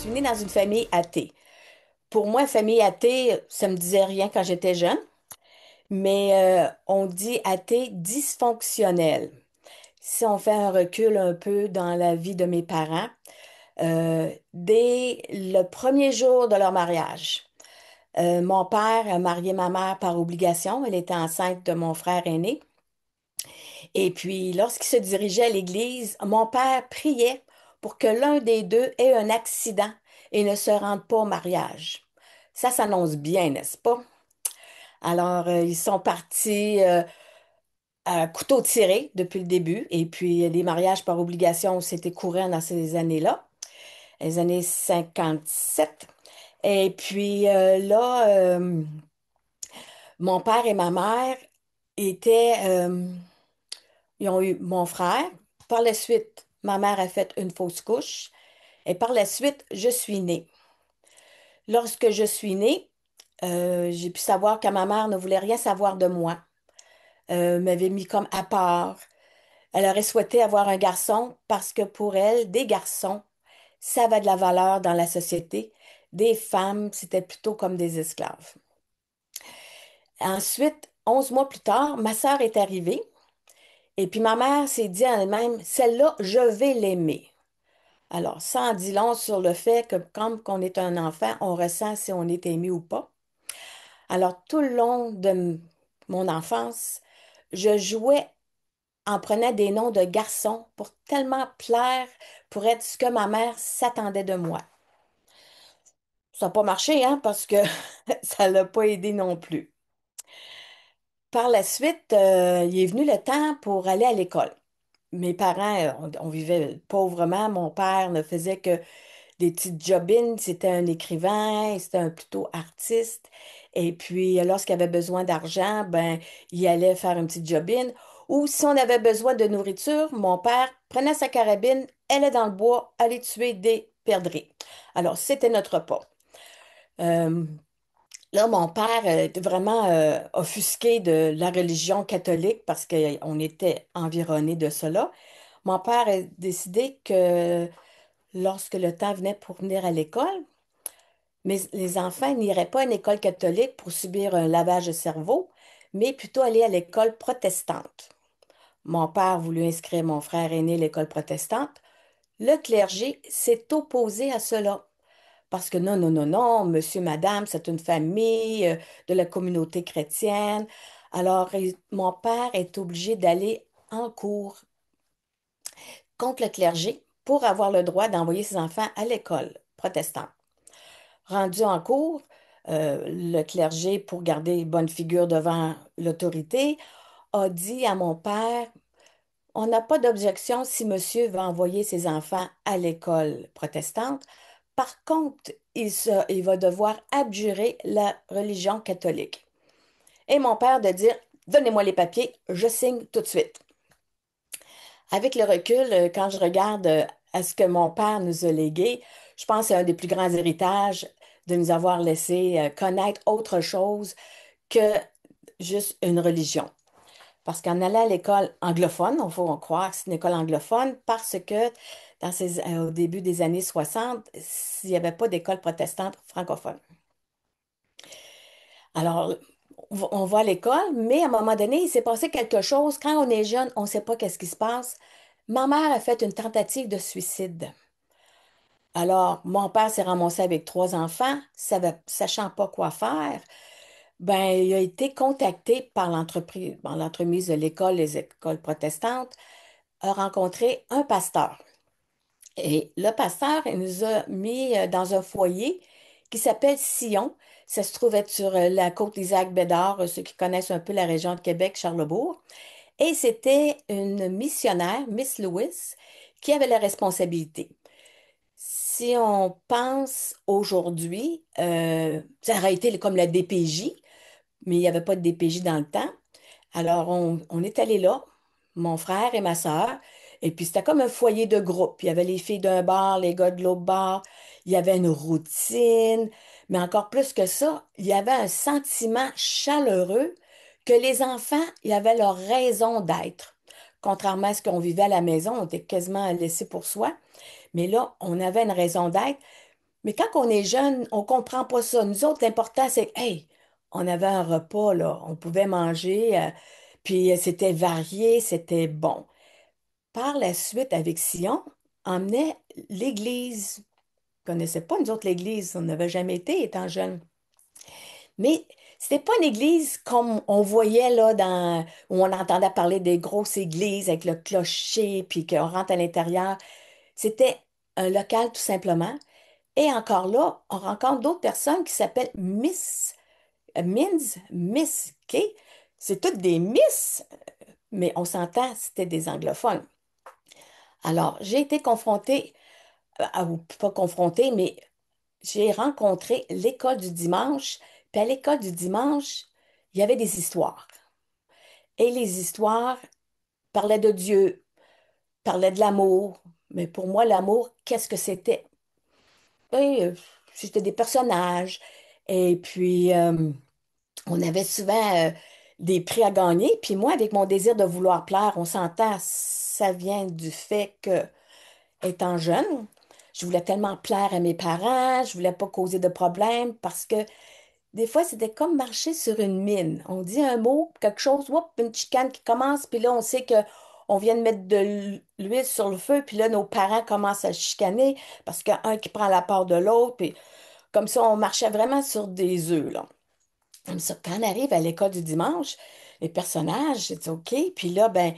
suis née dans une famille athée. Pour moi, famille athée, ça me disait rien quand j'étais jeune, mais on dit athée dysfonctionnel. Si on fait un recul un peu dans la vie de mes parents, dès le premier jour de leur mariage, mon père a marié ma mère par obligation. Elle était enceinte de mon frère aîné. Et puis, lorsqu'il se dirigeait à l'église, mon père priait pour que l'un des deux ait un accident et ne se rende pas au mariage. Ça s'annonce bien, n'est-ce pas? Alors, ils sont partis à couteau tiré depuis le début. Et puis, les mariages par obligation, c'était courant dans ces années-là, les années 57. Et puis, mon père et ma mère étaient, ils ont eu mon frère. Par la suite, ma mère a fait une fausse couche. Et par la suite, je suis née. Lorsque je suis née, j'ai pu savoir que ma mère ne voulait rien savoir de moi. M'avait mis comme à part. Elle aurait souhaité avoir un garçon parce que pour elle, des garçons, ça avait de la valeur dans la société. Des femmes, c'était plutôt comme des esclaves. Ensuite, 11 mois plus tard, ma sœur est arrivée. Et puis ma mère s'est dit à elle-même, celle-là, je vais l'aimer. Alors, ça en dit long sur le fait que comme qu'on est un enfant, on ressent si on est aimé ou pas. Alors, tout le long de mon enfance, je jouais en prenant des noms de garçons pour tellement plaire, pour être ce que ma mère s'attendait de moi. Ça n'a pas marché, hein, parce que ça ne l'a pas aidé non plus. Par la suite, il est venu le temps pour aller à l'école. Mes parents, on vivait pauvrement. Mon père ne faisait que des petites jobines. C'était un écrivain, c'était un plutôt artiste. Et puis, lorsqu'il avait besoin d'argent, ben, il allait faire une petite jobine. Ou si on avait besoin de nourriture, mon père prenait sa carabine, allait dans le bois, allait tuer des perdrix. Alors, c'était notre repas. Euh, Là, mon père était vraiment offusqué de la religion catholique parce qu'on était environné de cela. Mon père a décidé que lorsque le temps venait pour venir à l'école, mais les enfants n'iraient pas à une école catholique pour subir un lavage de cerveau, mais plutôt aller à l'école protestante. Mon père voulut inscrire mon frère aîné à l'école protestante. Le clergé s'est opposé à cela. Parce que non, non, non, non, monsieur, madame, c'est une famille de la communauté chrétienne. Alors, mon père est obligé d'aller en cours contre le clergé pour avoir le droit d'envoyer ses enfants à l'école protestante. Rendu en cours, le clergé, pour garder bonne figure devant l'autorité, a dit à mon père, on n'a pas d'objection si monsieur va envoyer ses enfants à l'école protestante. Par contre, il va devoir abjurer la religion catholique. Et mon père de dire, donnez-moi les papiers, je signe tout de suite. Avec le recul, quand je regarde à ce que mon père nous a légué, je pense que c'est un des plus grands héritages de nous avoir laissé connaître autre chose que juste une religion. Parce qu'en allant à l'école anglophone, il faut croire que c'est une école anglophone, parce que au début des années 60, il n'y avait pas d'école protestante francophone. Alors, on va à l'école, mais à un moment donné, il s'est passé quelque chose. Quand on est jeune, on ne sait pas qu'est-ce qui se passe. Ma mère a fait une tentative de suicide. Alors, mon père s'est ramassé avec trois enfants, sachant pas quoi faire. Ben, il a été contacté par l'entreprise, par l'entremise de l'école, les écoles protestantes, a rencontré un pasteur. Et le pasteur, il nous a mis dans un foyer qui s'appelle Sion. Ça se trouve être sur la côte d'Isaac-Bédard, ceux qui connaissent un peu la région de Québec, Charlebourg. Et c'était une missionnaire, Miss Lewis, qui avait la responsabilité. Si on pense aujourd'hui, ça aurait été comme la DPJ, mais il n'y avait pas de DPJ dans le temps. Alors, on est allé là, mon frère et ma sœur, et puis c'était comme un foyer de groupe. Il y avait les filles d'un bar, les gars de l'autre bar, il y avait une routine, mais encore plus que ça, il y avait un sentiment chaleureux que les enfants, il y avait leur raison d'être. Contrairement à ce qu'on vivait à la maison, on était quasiment laissé pour soi, mais là, on avait une raison d'être. Mais quand on est jeune, on comprend pas ça. Nous autres, l'important, c'est que, hey, on avait un repas, là. On pouvait manger, puis c'était varié, c'était bon. Par la suite, avec Sion, on emmenait l'église. On connaissait pas, nous autres, l'église. On n'avait jamais été étant jeune. Mais c'était pas une église comme on voyait là où on entendait parler des grosses églises avec le clocher, puis qu'on rentre à l'intérieur. C'était un local tout simplement. Et encore là, on rencontre d'autres personnes qui s'appellent Miss Kay. C'est toutes des Miss, mais on s'entend, c'était des anglophones. Alors, j'ai été confrontée, ou pas confrontée, mais j'ai rencontré l'école du dimanche. Puis à l'école du dimanche, il y avait des histoires. Et les histoires parlaient de Dieu, parlaient de l'amour. Mais pour moi, l'amour, qu'est-ce que c'était? Et, c'était des personnages. Et puis, on avait souvent des prix à gagner. Puis moi, avec mon désir de vouloir plaire, on s'entend, ça vient du fait que, étant jeune, je voulais tellement plaire à mes parents, je voulais pas causer de problème parce que des fois, c'était comme marcher sur une mine. On dit un mot, quelque chose, whoop, une chicane qui commence, puis là, on sait que on vient de mettre de l'huile sur le feu, puis là, nos parents commencent à chicaner parce qu'il y a un qui prend la part de l'autre, puis comme ça, on marchait vraiment sur des œufs, là. Comme ça, quand on arrive à l'école du dimanche, les personnages, c'est OK. Puis là, ben,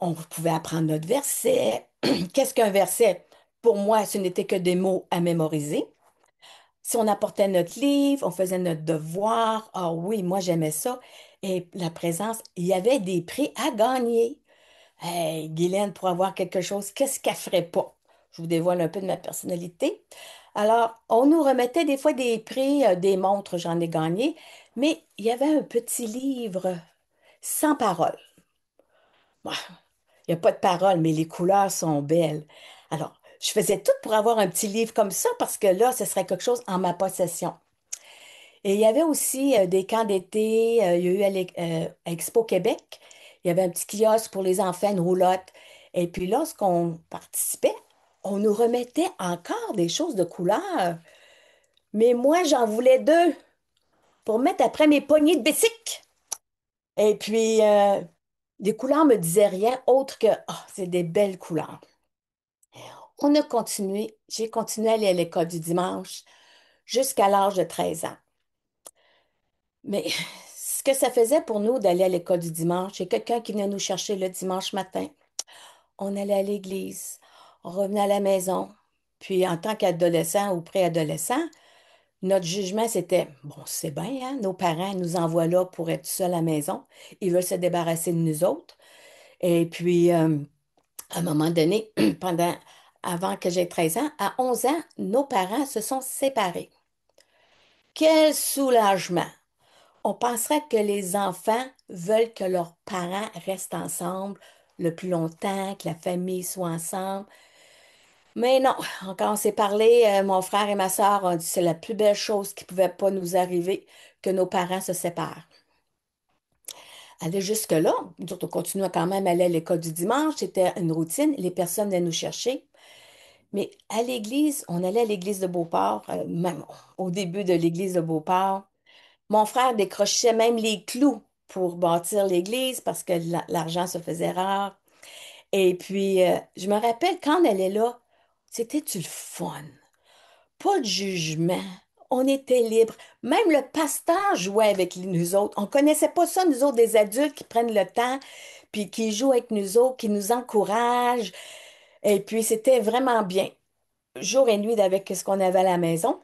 on pouvait apprendre notre verset. Qu'est-ce qu'un verset? Pour moi, ce n'était que des mots à mémoriser. Si on apportait notre livre, on faisait notre devoir. Ah oui, moi, j'aimais ça. Et la présence, il y avait des prix à gagner. Hey, Guylaine, pour avoir quelque chose, qu'est-ce qu'elle ferait pas? Je vous dévoile un peu de ma personnalité. Alors, on nous remettait des fois des prix, des montres, j'en ai gagné, mais il y avait un petit livre sans parole. Bah, il n'y a pas de parole, mais les couleurs sont belles. Alors, je faisais tout pour avoir un petit livre comme ça parce que là, ce serait quelque chose en ma possession. Et il y avait aussi des camps d'été. Il y a eu à Expo Québec, il y avait un petit kiosque pour les enfants, une roulotte. Et puis lorsqu'on participait, on nous remettait encore des choses de couleur. Mais moi, j'en voulais deux pour mettre après mes poignées de bicycle. Et puis, les couleurs me disaient rien autre que, ah, c'est des belles couleurs. On a continué, j'ai continué à aller à l'école du dimanche jusqu'à l'âge de 13 ans. Mais ce que ça faisait pour nous d'aller à l'école du dimanche, c'est quelqu'un qui venait nous chercher le dimanche matin. On allait à l'église, on revenait à la maison. Puis en tant qu'adolescent ou préadolescent, notre jugement, c'était, bon, c'est bien, hein, nos parents nous envoient là pour être seuls à la maison. Ils veulent se débarrasser de nous autres. Et puis, à un moment donné, avant que j'aie 13 ans, à 11 ans, nos parents se sont séparés. Quel soulagement! On penserait que les enfants veulent que leurs parents restent ensemble le plus longtemps, que la famille soit ensemble. Mais non, quand on s'est parlé, mon frère et ma sœur ont dit que c'est la plus belle chose qui pouvait pas nous arriver, que nos parents se séparent. Aller jusque-là, nous autres, on continuait quand même à aller à l'école du dimanche, c'était une routine, les personnes venaient nous chercher. Mais à l'église, on allait à l'église de Beauport, même au début de l'église de Beauport. Mon frère décrochait même les clous pour bâtir l'église parce que l'argent se faisait rare. Et puis, je me rappelle quand on allait là, c'était du fun. Pas de jugement. On était libres. Même le pasteur jouait avec nous autres. On connaissait pas ça, nous autres, des adultes qui prennent le temps, puis qui jouent avec nous autres, qui nous encouragent. Et puis, c'était vraiment bien. Jour et nuit avec ce qu'on avait à la maison.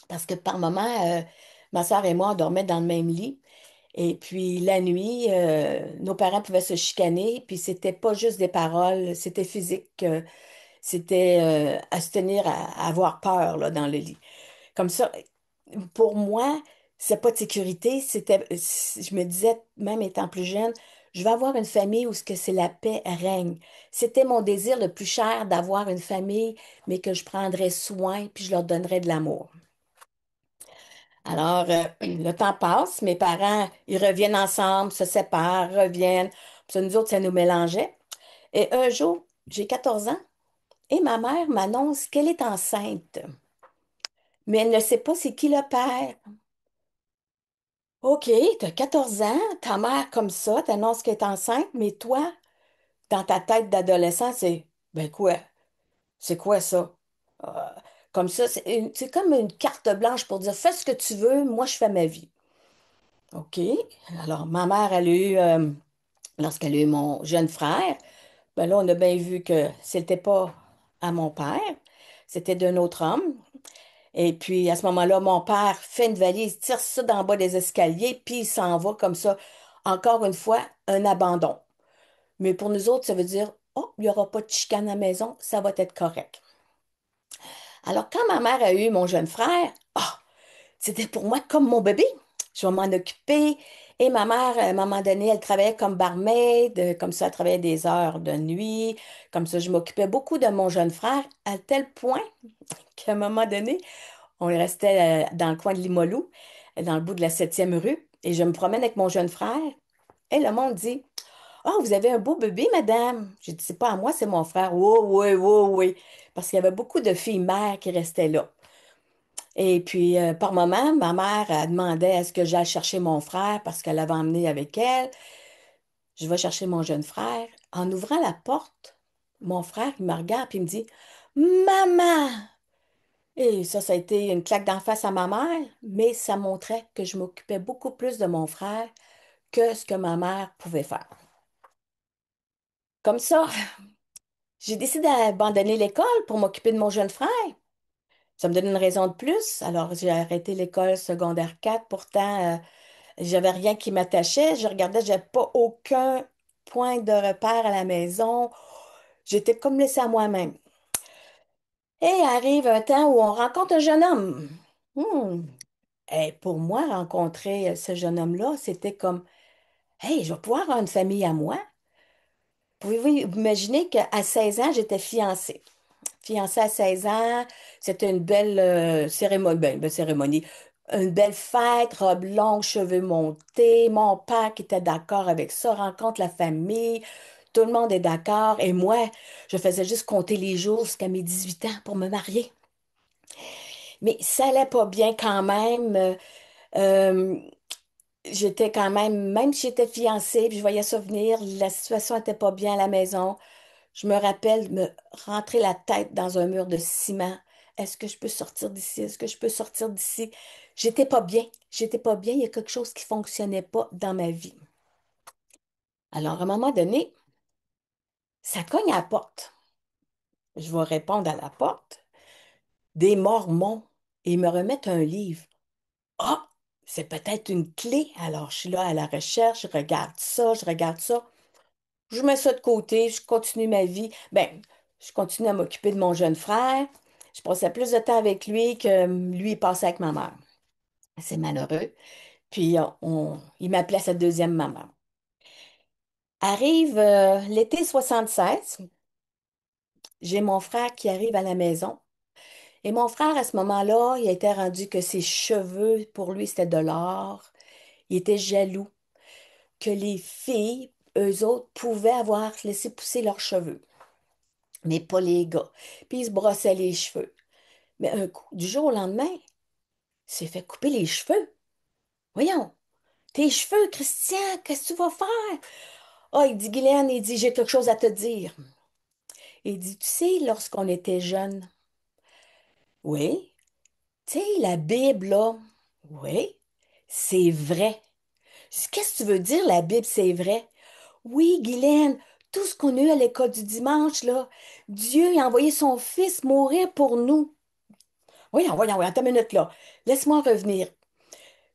Parce que par moment, ma soeur et moi, on dormait dans le même lit. Et puis la nuit, nos parents pouvaient se chicaner, puis c'était pas juste des paroles, c'était physique, c'était à se tenir à avoir peur là, dans le lit. Comme ça, pour moi, c'est pas de sécurité, je me disais, même étant plus jeune, je vais avoir une famille où ce que c'est la paix règne. C'était mon désir le plus cher d'avoir une famille, mais que je prendrais soin, puis je leur donnerais de l'amour. Alors, le temps passe, mes parents, ils reviennent ensemble, se séparent, reviennent. Puis ça, nous autres, ça nous mélangeait. Et un jour, j'ai 14 ans et ma mère m'annonce qu'elle est enceinte. mais elle ne sait pas c'est qui le père. OK, t'as 14 ans, ta mère comme ça, t'annonce qu'elle est enceinte, mais toi, dans ta tête d'adolescent, c'est, ben quoi? C'est quoi ça? Euh, Comme ça, c'est comme une carte blanche pour dire, fais ce que tu veux, moi je fais ma vie. OK. Alors, ma mère, elle a eu, lorsqu'elle a eu mon jeune frère, ben là, on a bien vu que c'était pas à mon père, c'était d'un autre homme. Et puis, à ce moment-là, mon père fait une valise, tire ça dans le bas des escaliers, puis il s'en va comme ça. Encore une fois, un abandon. Mais pour nous autres, ça veut dire, oh, il n'y aura pas de chicane à la maison, ça va être correct. Alors, quand ma mère a eu mon jeune frère, ah, c'était pour moi comme mon bébé. Je vais m'en occuper. Et ma mère, à un moment donné, elle travaillait comme barmaid, comme ça, elle travaillait des heures de nuit. Comme ça, je m'occupais beaucoup de mon jeune frère, à tel point qu'à un moment donné, on restait dans le coin de Limoilou, dans le bout de la 7e rue, et je me promène avec mon jeune frère. Et le monde dit, oh, vous avez un beau bébé, madame. J'ai dit, c'est pas à moi, c'est mon frère. Oui, oui, oui, oui. Parce qu'il y avait beaucoup de filles mères qui restaient là. Et puis, par moment, ma mère elle demandait à ce que j'aille chercher mon frère parce qu'elle l'avait emmené avec elle. Je vais chercher mon jeune frère. En ouvrant la porte, mon frère, il me regarde et il me dit, Maman! Et ça a été une claque d'en face à ma mère, mais ça montrait que je m'occupais beaucoup plus de mon frère que ce que ma mère pouvait faire. Comme ça, j'ai décidé d'abandonner l'école pour m'occuper de mon jeune frère. Ça me donne une raison de plus. Alors, j'ai arrêté l'école secondaire 4. Pourtant, j'avais rien qui m'attachait. Je regardais, j'avais pas aucun point de repère à la maison. J'étais comme laissée à moi-même. Et arrive un temps où on rencontre un jeune homme. Hmm. Et pour moi, rencontrer ce jeune homme-là, c'était comme, hey, je vais pouvoir avoir une famille à moi. Pouvez-vous imaginer qu'à 16 ans, j'étais fiancée? Fiancée à 16 ans, c'était une belle cérémonie, belle cérémonie, une belle fête, robe longue, cheveux montés, mon père qui était d'accord avec ça, rencontre la famille, tout le monde est d'accord, et moi, je faisais juste compter les jours jusqu'à mes 18 ans pour me marier. Mais ça allait pas bien quand même. Euh, J'étais quand même, même si j'étais fiancée, puis je voyais ça venir, la situation était pas bien à la maison. Je me rappelle me rentrer la tête dans un mur de ciment. Est-ce que je peux sortir d'ici? Est-ce que je peux sortir d'ici? J'étais pas bien. J'étais pas bien. Il y a quelque chose qui fonctionnait pas dans ma vie. Alors, à un moment donné, ça cogne à la porte. Je vais répondre à la porte. Des Mormons. Et ils me remettent un livre. Ah, c'est peut-être une clé. Alors, je suis là à la recherche. Je regarde ça, je regarde ça. Je mets ça de côté, je continue ma vie. Ben, je continue à m'occuper de mon jeune frère. Je passais plus de temps avec lui que lui il passait avec ma mère. C'est malheureux. Puis il m'appelait sa deuxième maman. Arrive l'été 76, j'ai mon frère qui arrive à la maison. Et mon frère, à ce moment-là, il était rendu que ses cheveux, pour lui, c'était de l'or. Il était jaloux que les filles, eux autres, pouvaient avoir laissé pousser leurs cheveux, mais pas les gars. Puis il se brossait les cheveux. Mais un coup, du jour au lendemain, il s'est fait couper les cheveux. Voyons, tes cheveux, Christian, qu'est-ce que tu vas faire? Ah, il dit, Guylaine, il dit, j'ai quelque chose à te dire. Il dit, tu sais, lorsqu'on était jeune, oui, tu sais, la Bible, là, oui, c'est vrai. Je dis, qu'est-ce que tu veux dire, la Bible, c'est vrai? Oui, Guylaine, tout ce qu'on a eu à l'école du dimanche, là, Dieu a envoyé son Fils mourir pour nous. Voyons, attends une minute, là. Laisse-moi revenir.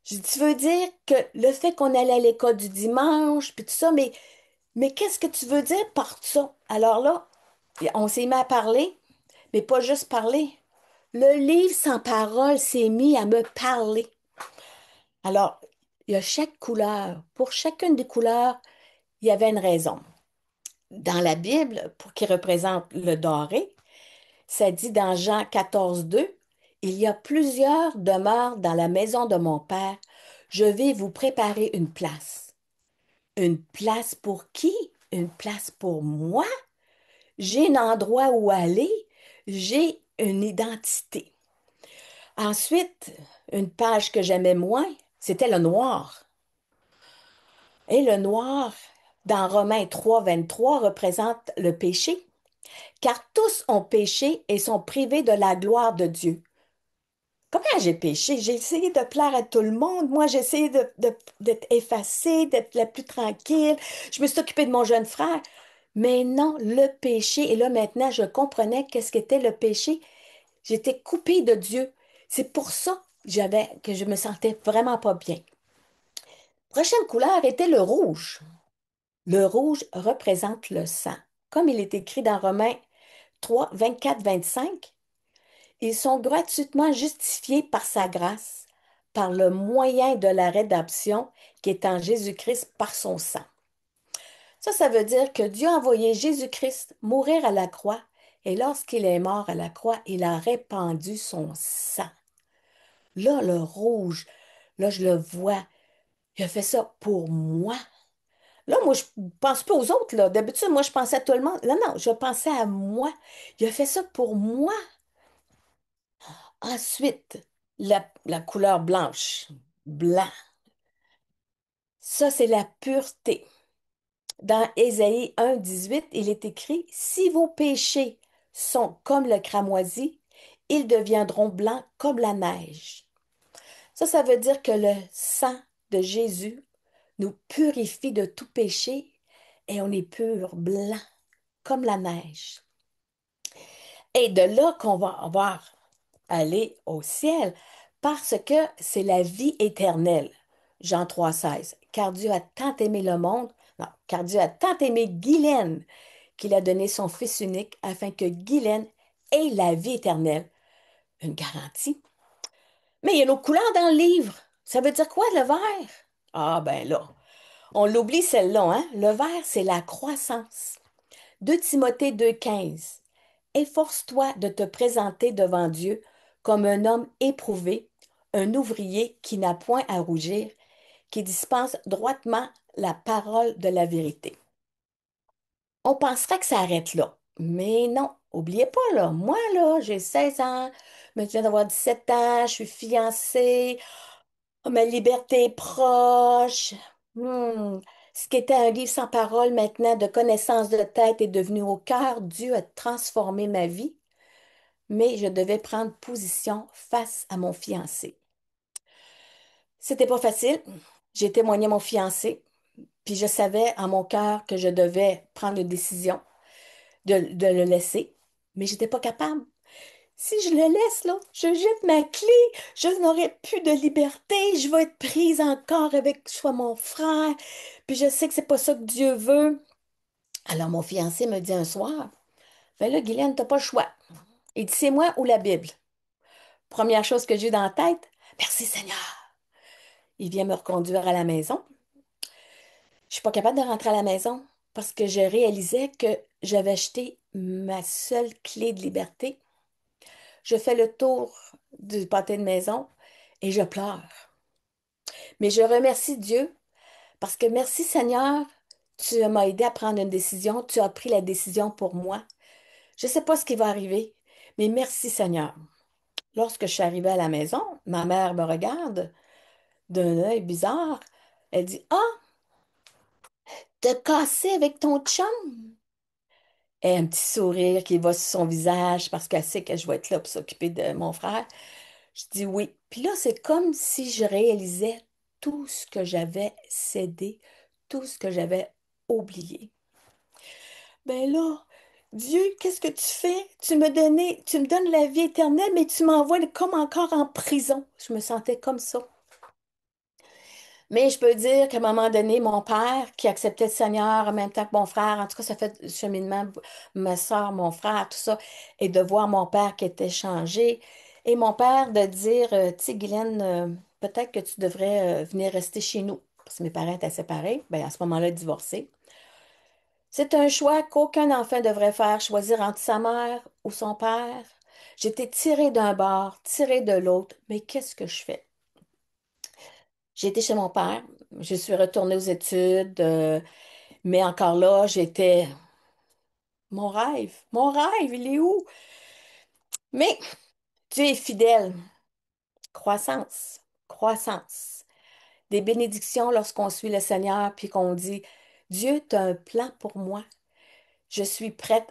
Je dis, tu veux dire que le fait qu'on allait à l'école du dimanche, puis tout ça, mais qu'est-ce que tu veux dire par ça? Alors là, on s'est mis à parler, mais pas juste parler. Le livre sans parole s'est mis à me parler. Alors, il y a chaque couleur. Pour chacune des couleurs, il y avait une raison. Dans la Bible, pour qui représente le doré, ça dit dans Jean 14:2, il y a plusieurs demeures dans la maison de mon Père. Je vais vous préparer une place. Une place pour qui? Une place pour moi? J'ai un endroit où aller. J'ai une identité. Ensuite, une page que j'aimais moins, c'était le noir. Et le noir, dans Romains 3, 23, représente le péché, car tous ont péché et sont privés de la gloire de Dieu. Comment j'ai péché? J'ai essayé de plaire à tout le monde. Moi, j'ai essayé d'être effacée, d'être la plus tranquille. Je me suis occupée de mon jeune frère. Mais non, le péché, et là maintenant, je comprenais qu'est-ce qu'était le péché. J'étais coupée de Dieu. C'est pour ça que je me sentais vraiment pas bien. Prochaine couleur était le rouge. Le rouge représente le sang. Comme il est écrit dans Romains 3, 24, 25, ils sont gratuitement justifiés par sa grâce, par le moyen de la rédemption qui est en Jésus-Christ par son sang. Ça veut dire que Dieu a envoyé Jésus-Christ mourir à la croix, et lorsqu'il est mort à la croix, il a répandu son sang. Là, le rouge, là, je le vois. Il a fait ça pour moi. Là, moi, je pense pas aux autres, là. D'habitude, moi, je pensais à tout le monde. Non, non, je pensais à moi. Il a fait ça pour moi. Ensuite, la couleur blanche, blanc, ça, c'est la pureté. Dans Ésaïe 1, 18, il est écrit, si vos péchés sont comme le cramoisi, ils deviendront blancs comme la neige. Ça veut dire que le sang de Jésus nous purifie de tout péché et on est pur, blanc, comme la neige. Et de là qu'on va avoir aller au ciel, parce que c'est la vie éternelle. Jean 3,16. Car Dieu a tant aimé le monde, non, car Dieu a tant aimé Guylaine qu'il a donné son Fils unique afin que Guylaine ait la vie éternelle. Une garantie. Mais il y a l'autre couleur dans le livre. Ça veut dire quoi, le vert? Ah ben là, on l'oublie celle-là, hein? Le vert, c'est la croissance. 2 Timothée 2,15. Efforce-toi de te présenter devant Dieu comme un homme éprouvé, un ouvrier qui n'a point à rougir, qui dispense droitement la parole de la vérité. On penserait que ça arrête là. Mais non, oubliez pas, là, moi, là, j'ai 16 ans, je viens d'avoir 17 ans, je suis fiancée, oh, ma liberté est proche. Hmm. Ce qui était un livre sans parole, maintenant, de connaissance de tête, est devenu au cœur. Dieu a transformé ma vie, mais je devais prendre position face à mon fiancé. C'était pas facile. J'ai témoigné à mon fiancé, puis je savais en mon cœur que je devais prendre une décision de le laisser, mais j'étais pas capable. Si je le laisse, là, je jette ma clé, je n'aurai plus de liberté, je vais être prise encore avec soit mon frère, puis je sais que c'est pas ça que Dieu veut. Alors mon fiancé me dit un soir, ben là, Guylaine, t'as pas le choix. Il dit, c'est moi ou la Bible. Première chose que j'ai eu dans la tête, merci Seigneur. Il vient me reconduire à la maison. Je suis pas capable de rentrer à la maison parce que je réalisais que j'avais acheté ma seule clé de liberté. Je fais le tour du pâté de maison et je pleure. Mais je remercie Dieu parce que merci Seigneur, tu m'as aidé à prendre une décision, tu as pris la décision pour moi. Je ne sais pas ce qui va arriver, mais merci Seigneur. Lorsque je suis arrivée à la maison, ma mère me regarde d'un œil bizarre. Elle dit, ah, t'as cassé avec ton chum? Et un petit sourire qui va sur son visage parce qu'elle sait que je vais être là pour s'occuper de mon frère. Je dis oui. Puis là, c'est comme si je réalisais tout ce que j'avais cédé, tout ce que j'avais oublié. Ben là, Dieu, qu'est-ce que tu fais? Tu me donnes la vie éternelle, mais tu m'envoies comme encore en prison. Je me sentais comme ça. Mais je peux dire qu'à un moment donné, mon père, qui acceptait le Seigneur en même temps que mon frère, en tout cas, ça fait le cheminement, ma soeur, mon frère, tout ça, et de voir mon père qui était changé, et mon père de dire, tu sais, Guylaine, peut-être que tu devrais venir rester chez nous, parce que mes parents étaient séparés, ben, à ce moment-là, divorcés. C'est un choix qu'aucun enfant devrait faire, choisir entre sa mère ou son père. J'étais tirée d'un bord, tirée de l'autre, mais qu'est-ce que je fais? J'ai été chez mon père, je suis retournée aux études, mais encore là, j'étais... mon rêve, il est où? Mais Dieu est fidèle. Croissance, croissance. Des bénédictions lorsqu'on suit le Seigneur puis qu'on dit, Dieu, tu as un plan pour moi. Je suis prête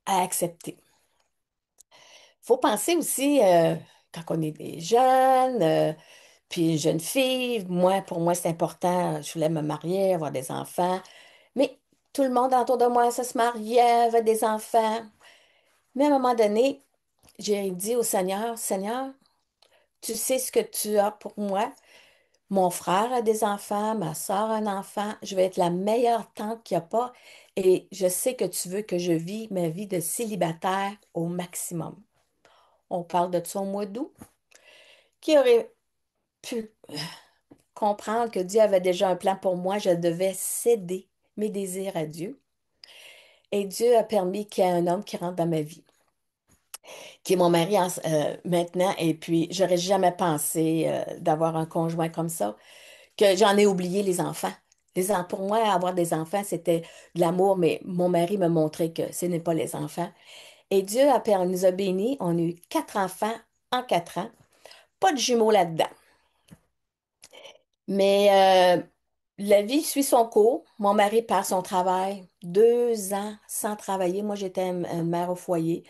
à accepter. Faut penser aussi, quand on est des jeunes, puis jeune fille, moi, pour moi, c'est important. Je voulais me marier, avoir des enfants. Mais tout le monde autour de moi, ça se mariait, avait des enfants. Mais à un moment donné, j'ai dit au Seigneur, Seigneur, tu sais ce que tu as pour moi. Mon frère a des enfants, ma soeur a un enfant. Je vais être la meilleure tante qu'il n'y a pas. Et je sais que tu veux que je vis ma vie de célibataire au maximum. On parle de ça au mois d'août. Qui aurait pu comprendre que Dieu avait déjà un plan pour moi? Je devais céder mes désirs à Dieu. Et Dieu a permis qu'il y ait un homme qui rentre dans ma vie, qui est mon mari maintenant. Et puis, j'aurais jamais pensé d'avoir un conjoint comme ça, que j'en ai oublié les enfants. Pour moi, avoir des enfants, c'était de l'amour, mais mon mari m'a montré que ce n'est pas les enfants. Et Dieu nous a bénis. On a eu 4 enfants en 4 ans. Pas de jumeaux là-dedans. Mais la vie suit son cours. Mon mari perd son travail. 2 ans sans travailler. Moi, j'étais une mère au foyer.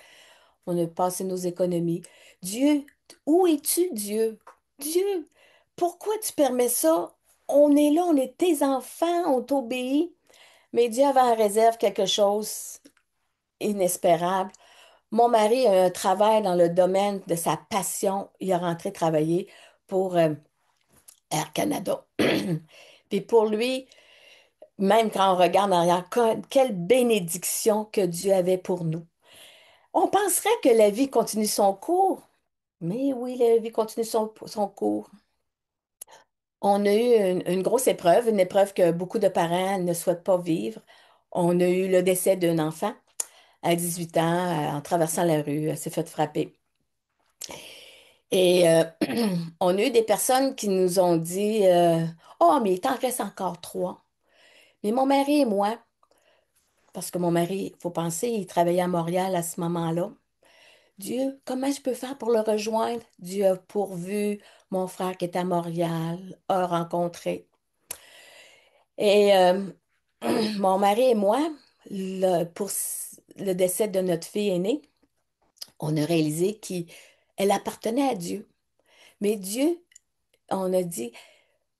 On a passé nos économies. Dieu, où es-tu, Dieu? Dieu, pourquoi tu permets ça? On est là, on est tes enfants, on t'obéit. Mais Dieu avait en réserve quelque chose inespérable. Mon mari a un travail dans le domaine de sa passion. Il est rentré travailler pour Air Canada. Puis pour lui, même quand on regarde en arrière, quelle bénédiction que Dieu avait pour nous. On penserait que la vie continue son cours, mais oui, la vie continue son cours. On a eu une grosse épreuve, une épreuve que beaucoup de parents ne souhaitent pas vivre. On a eu le décès d'un enfant à 18 ans en traversant la rue, elle s'est fait frapper. Et on a eu des personnes qui nous ont dit oh, mais il t'en reste encore 3. Mais mon mari et moi, parce que mon mari, il faut penser, il travaillait à Montréal à ce moment-là. Dieu, comment je peux faire pour le rejoindre? Dieu a pourvu. Mon frère qui est à Montréal a rencontré. Et mon mari et moi, pour le décès de notre fille aînée, on a réalisé qu'elle appartenait à Dieu. Mais Dieu, on a dit,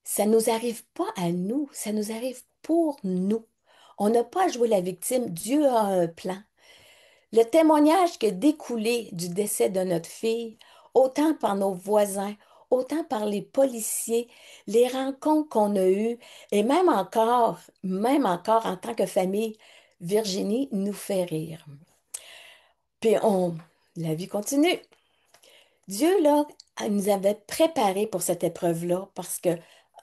ça ne nous arrive pas à nous, ça nous arrive pour nous. On n'a pas à jouer la victime. Dieu a un plan. Le témoignage qui a découlé du décès de notre fille, autant par nos voisins, autant par les policiers, les rencontres qu'on a eues, et même encore en tant que famille, Virginie nous fait rire. Puis la vie continue. Dieu, là, nous avait préparés pour cette épreuve-là parce que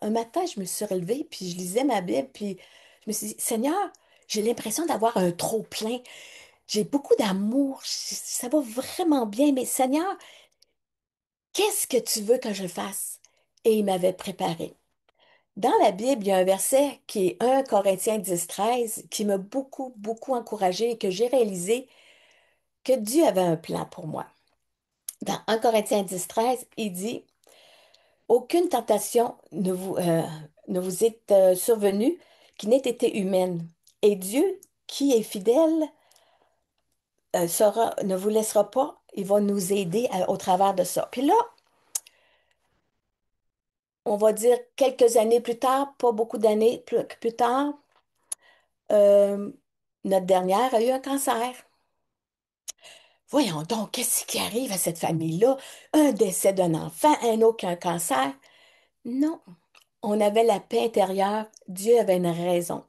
un matin, je me suis relevée, puis je lisais ma Bible, puis je me suis dit, Seigneur, j'ai l'impression d'avoir un trop-plein. J'ai beaucoup d'amour, ça va vraiment bien, mais Seigneur, qu'est-ce que tu veux que je fasse? Et il m'avait préparé. Dans la Bible, il y a un verset qui est 1 Corinthiens 10, 13 qui m'a beaucoup, beaucoup encouragée et que j'ai réalisé que Dieu avait un plan pour moi. Dans 1 Corinthiens 10, 13 il dit, aucune tentation ne vous est survenue qui n'ait été humaine. Et Dieu, qui est fidèle, ne vous laissera pas, il va nous aider au travers de ça. Puis là, on va dire quelques années plus tard, pas beaucoup d'années plus tard, euh, notre dernière a eu un cancer. Voyons donc, qu'est-ce qui arrive à cette famille-là? Un décès d'un enfant, un autre qui a un cancer. Non, on avait la paix intérieure. Dieu avait une raison.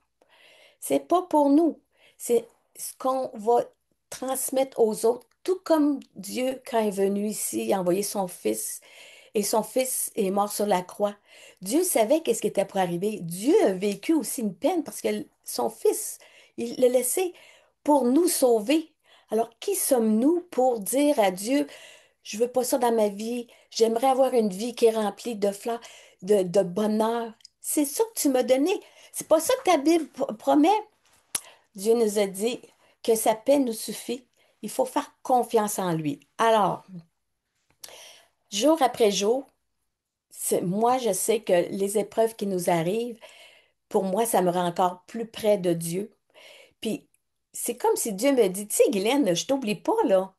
C'est pas pour nous. C'est ce qu'on va transmettre aux autres. Tout comme Dieu, quand il est venu ici, il a envoyé son Fils et son Fils est mort sur la croix. Dieu savait qu'est-ce qui était pour arriver. Dieu a vécu aussi une peine parce que son Fils, il l'a laissé pour nous sauver. Alors, qui sommes-nous pour dire à Dieu, je veux pas ça dans ma vie, j'aimerais avoir une vie qui est remplie de fleurs, de bonheur. C'est ça que tu m'as donné. C'est pas ça que ta Bible promet. Dieu nous a dit que sa paix nous suffit. Il faut faire confiance en lui. Alors, jour après jour, moi, je sais que les épreuves qui nous arrivent, pour moi, ça me rend encore plus près de Dieu. Puis, c'est comme si Dieu me dit, tu sais, Guylaine, je t'oublie pas, là.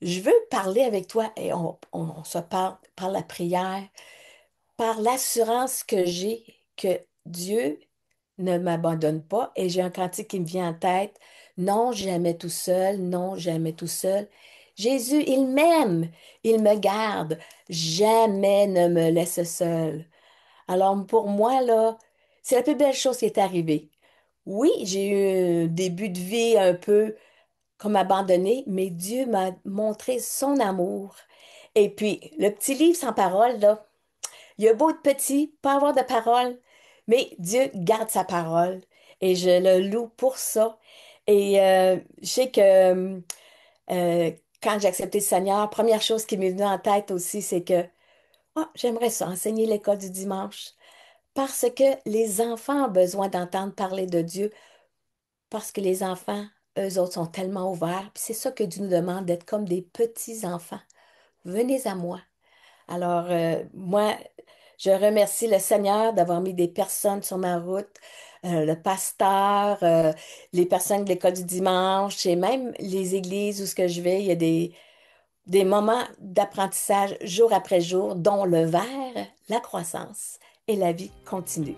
Je veux parler avec toi. Et on se parle par la prière, par l'assurance que j'ai que Dieu ne m'abandonne pas. Et j'ai un cantique qui me vient en tête. Non, jamais tout seul, non, jamais tout seul. Jésus, il m'aime, il me garde, jamais ne me laisse seul. Alors pour moi, là, c'est la plus belle chose qui est arrivée. Oui, j'ai eu un début de vie un peu comme abandonné, mais Dieu m'a montré son amour. Et puis, le petit livre sans parole, là, il a beau être petit, pas avoir de parole, mais Dieu garde sa parole. Et je le loue pour ça. Et je sais que euh, quand j'ai accepté le Seigneur, première chose qui m'est venue en tête aussi, c'est que j'aimerais ça, enseigner l'école du dimanche. Parce que les enfants ont besoin d'entendre parler de Dieu, parce que les enfants, eux autres, sont tellement ouverts. Puis c'est ça que Dieu nous demande, d'être comme des petits enfants. Venez à moi. Alors, moi, je remercie le Seigneur d'avoir mis des personnes sur ma route, le pasteur, les personnes de l'école du dimanche et même les églises où ce que je vais, il y a des moments d'apprentissage jour après jour, dont le verre, la croissance et la vie continue.